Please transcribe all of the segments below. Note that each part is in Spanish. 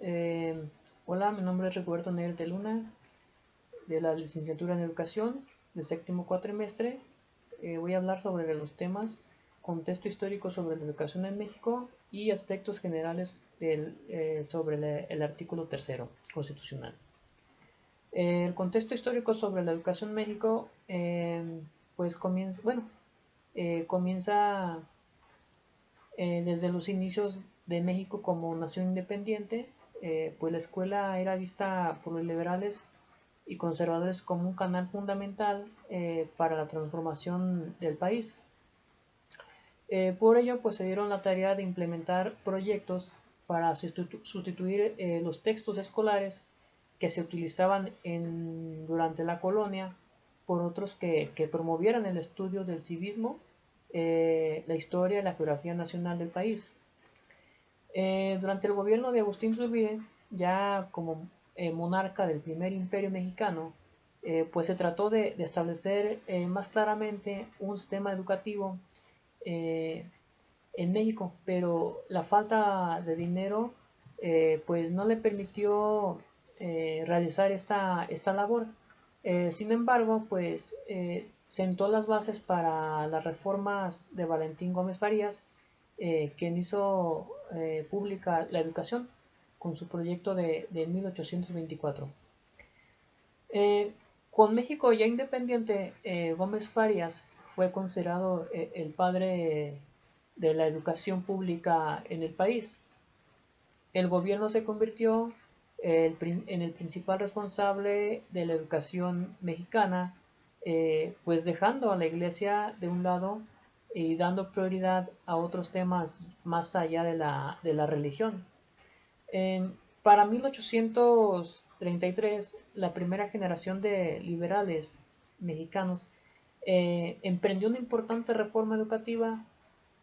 Eh, Hola, mi nombre es Rigoberto Negrete de Luna, de la licenciatura en Educación del séptimo cuatrimestre. Voy a hablar sobre los temas contexto histórico sobre la educación en México y aspectos generales sobre el artículo tercero constitucional. El contexto histórico sobre la educación en México, pues comienza desde los inicios de México como nación independiente. Pues la escuela era vista por los liberales y conservadores como un canal fundamental para la transformación del país. Por ello, pues se dieron la tarea de implementar proyectos para sustituir los textos escolares que se utilizaban durante la colonia por otros que promovieran el estudio del civismo, la historia y la geografía nacional del país. Durante el gobierno de Agustín Iturbide, ya como monarca del primer imperio mexicano, pues se trató de establecer más claramente un sistema educativo eh, en México, pero la falta de dinero pues no le permitió realizar esta labor. Sin embargo, pues sentó las bases para las reformas de Valentín Gómez Farías, quien hizo pública la educación con su proyecto de 1824. Eh, con México ya independiente, Gómez Farías fue considerado el padre de la educación pública en el país. El gobierno se convirtió en el principal responsable de la educación mexicana, pues dejando a la iglesia de un lado y dando prioridad a otros temas más allá de la religión. Para 1833, la primera generación de liberales mexicanos emprendió una importante reforma educativa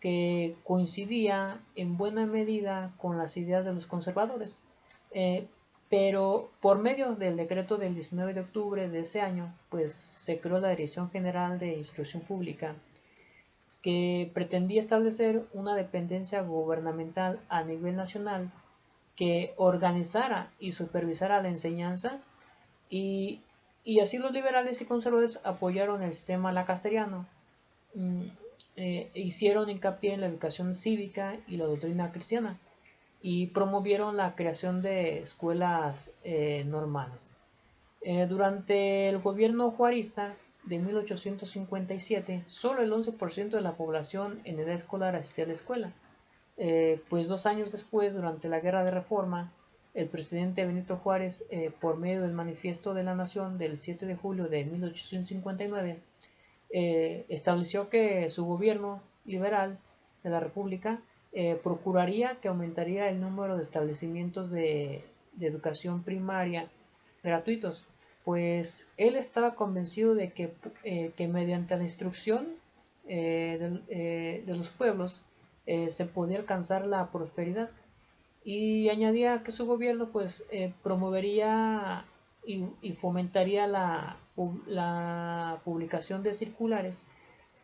que coincidía en buena medida con las ideas de los conservadores. Eh, pero por medio del decreto del 19 de octubre de ese año, pues se creó la Dirección General de Instrucción Pública, que pretendía establecer una dependencia gubernamental a nivel nacional que organizara y supervisara la enseñanza, y, y así los liberales y conservadores apoyaron el sistema lacasteriano. mm, Hicieron hincapié en la educación cívica y la doctrina cristiana y promovieron la creación de escuelas normales. Durante el gobierno juarista de 1857, solo el 11% de la población en edad escolar asistía a la escuela. Pues 2 años después, durante la Guerra de Reforma, el presidente Benito Juárez, por medio del Manifiesto de la Nación del 7 de julio de 1859, estableció que su gobierno liberal de la República procuraría que aumentaría el número de establecimientos de educación primaria gratuitos, pues él estaba convencido de que mediante la instrucción de los pueblos se podía alcanzar la prosperidad, y añadía que su gobierno pues promovería y fomentaría la publicación de circulares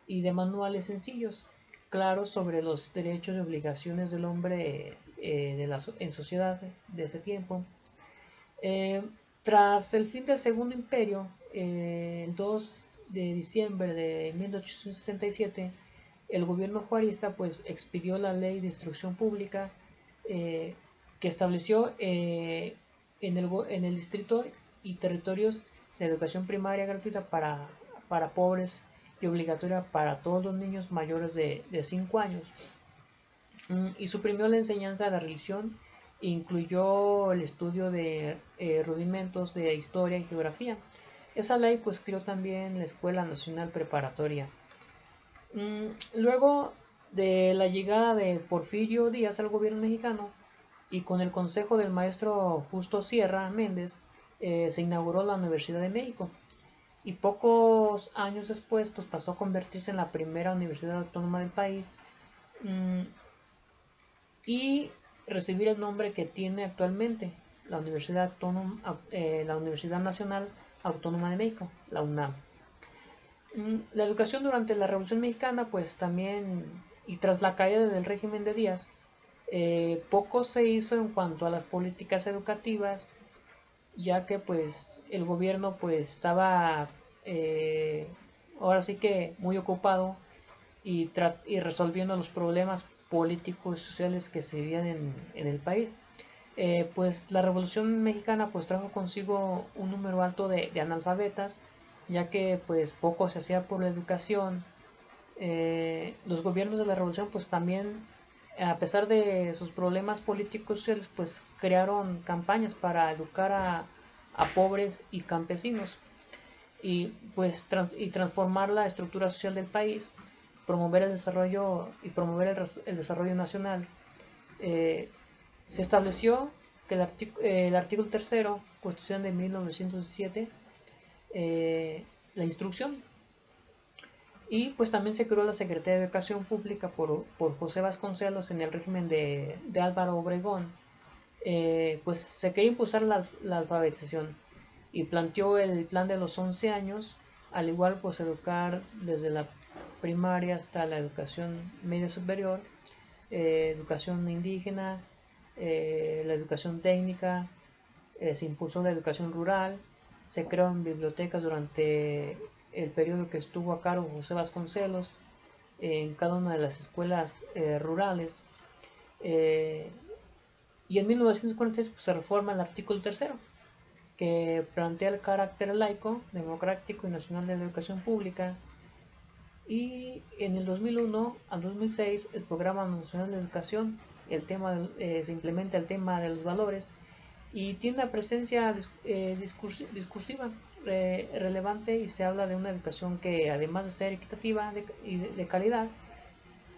y de manuales sencillos, claros sobre los derechos y obligaciones del hombre en sociedad de ese tiempo. Eh, Tras el fin del Segundo Imperio, el 2 de diciembre de 1867, el gobierno juarista pues expidió la ley de instrucción pública, eh, que estableció en el distrito y territorios de educación primaria gratuita para pobres y obligatoria para todos los niños mayores de 5 años. Y suprimió la enseñanza de la religión e incluyó el estudio de rudimentos de historia y geografía. Esa ley pues creó también la Escuela Nacional Preparatoria. Luego de la llegada de Porfirio Díaz al gobierno mexicano y con el consejo del maestro Justo Sierra Méndez, se inauguró la Universidad de México, y pocos años después pues pasó a convertirse en la primera universidad autónoma del país, mm, y recibir el nombre que tiene actualmente, la Universidad Nacional Autónoma de México, la UNAM. La educación durante la Revolución Mexicana, pues también, y tras la caída del régimen de Díaz, Poco se hizo en cuanto a las políticas educativas, ya que pues el gobierno pues estaba ahora sí que muy ocupado y resolviendo los problemas políticos y sociales que se vivían en el país. Pues la Revolución Mexicana pues trajo consigo un número alto de analfabetas, ya que pues poco se hacía por la educación. Los gobiernos de la Revolución pues también, a pesar de sus problemas políticos y sociales, pues crearon campañas para educar a pobres y campesinos y pues y transformar la estructura social del país, promover el desarrollo y promover el desarrollo nacional. Eh, Se estableció que el artículo tercero, Constitución de 1917, la instrucción, y pues también se creó la Secretaría de Educación Pública por José Vasconcelos en el régimen de Álvaro Obregón. Pues se quería impulsar la alfabetización y planteó el plan de los 11 años, al igual pues educar desde la primaria hasta la educación media superior, educación indígena, la educación técnica, se impulsó la educación rural, se crearon bibliotecas durante el periodo que estuvo a cargo José Vasconcelos en cada una de las escuelas rurales. Y en 1946 pues, se reforma el artículo tercero, que plantea el carácter laico, democrático y nacional de la educación pública. Y en el 2001 al 2006 el Programa Nacional de Educación, se implementa el tema de los valores y tiene una presencia discursiva relevante, y se habla de una educación que, además de ser equitativa y de calidad,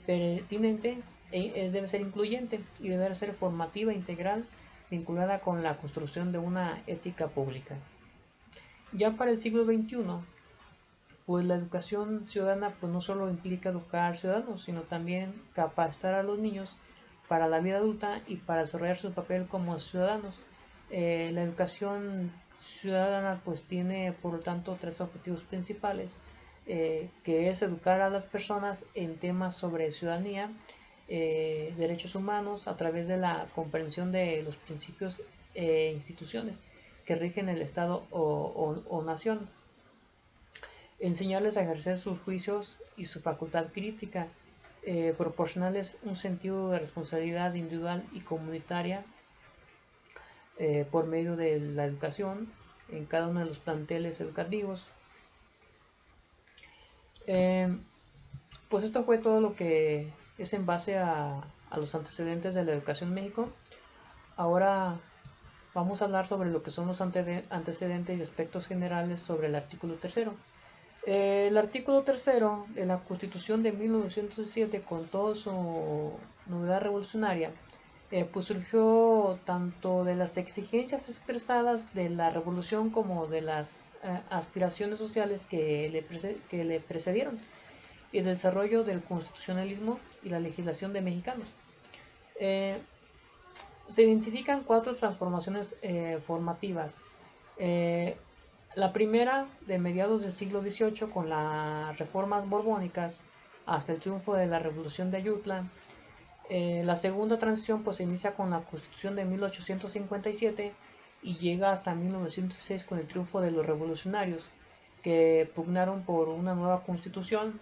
pertinente, debe ser incluyente y debe ser formativa, integral, vinculada con la construcción de una ética pública. Ya para el siglo XXI, pues la educación ciudadana pues no solo implica educar ciudadanos, sino también capacitar a los niños para la vida adulta y para desarrollar su papel como ciudadanos. La educación ciudadana pues tiene por lo tanto tres objetivos principales, que es educar a las personas en temas sobre ciudadanía, derechos humanos, a través de la comprensión de los principios e instituciones que rigen el Estado o nación, enseñarles a ejercer sus juicios y su facultad crítica, proporcionarles un sentido de responsabilidad individual y comunitaria por medio de la educación en cada uno de los planteles educativos. Pues esto fue todo lo que es en base a los antecedentes de la educación en México. Ahora vamos a hablar sobre lo que son los antecedentes y aspectos generales sobre el artículo tercero. El artículo tercero de la Constitución de 1907, con toda su novedad revolucionaria, pues surgió tanto de las exigencias expresadas de la revolución como de las aspiraciones sociales que le precedieron, y del desarrollo del constitucionalismo y la legislación de mexicanos. Se identifican cuatro transformaciones formativas. La primera, de mediados del siglo XVIII, con las reformas borbónicas hasta el triunfo de la Revolución de Ayutla. La segunda transición pues se inicia con la Constitución de 1857 y llega hasta 1906 con el triunfo de los revolucionarios, que pugnaron por una nueva constitución.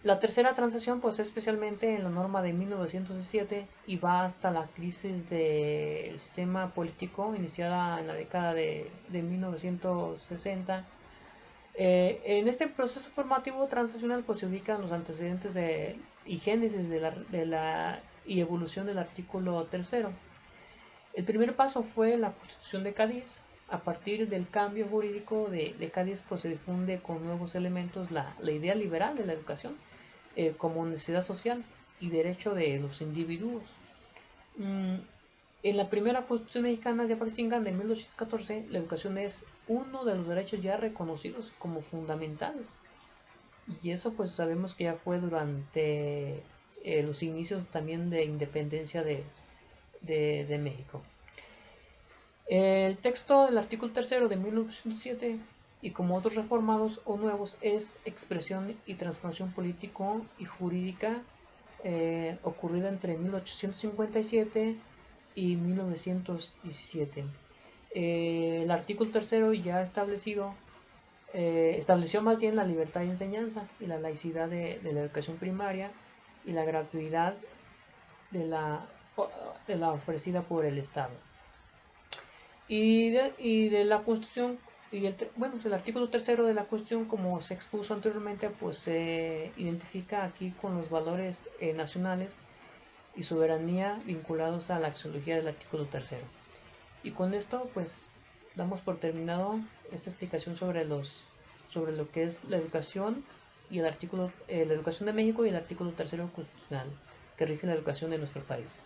La tercera transición pues especialmente en la norma de 1907 y va hasta la crisis del sistema político iniciada en la década de 1960. En este proceso formativo transicional pues se ubican los antecedentes y génesis y evolución del artículo tercero. El primer paso fue la Constitución de Cádiz. A partir del cambio jurídico de Cádiz pues se difunde con nuevos elementos la idea liberal de la educación como necesidad social y derecho de los individuos. En la primera Constitución mexicana de Apaxingán de 1814, la educación es uno de los derechos ya reconocidos como fundamentales. Y eso pues sabemos que ya fue durante los inicios también de independencia de México. El texto del artículo tercero de 1907, y como otros reformados o nuevos, es expresión y transformación político y jurídica ocurrida entre 1857 y 1917. El artículo tercero ya estableció más bien la libertad de enseñanza y la laicidad de la educación primaria y la gratuidad de la ofrecida por el Estado. Y de la Constitución, bueno, el artículo tercero de la Constitución, como se expuso anteriormente, pues se identifica aquí con los valores nacionales y soberanía vinculados a la axiología del artículo tercero. Y con esto, pues, damos por terminado esta explicación sobre lo que es la educación y la educación de México y el artículo tercero constitucional que rige la educación de nuestro país.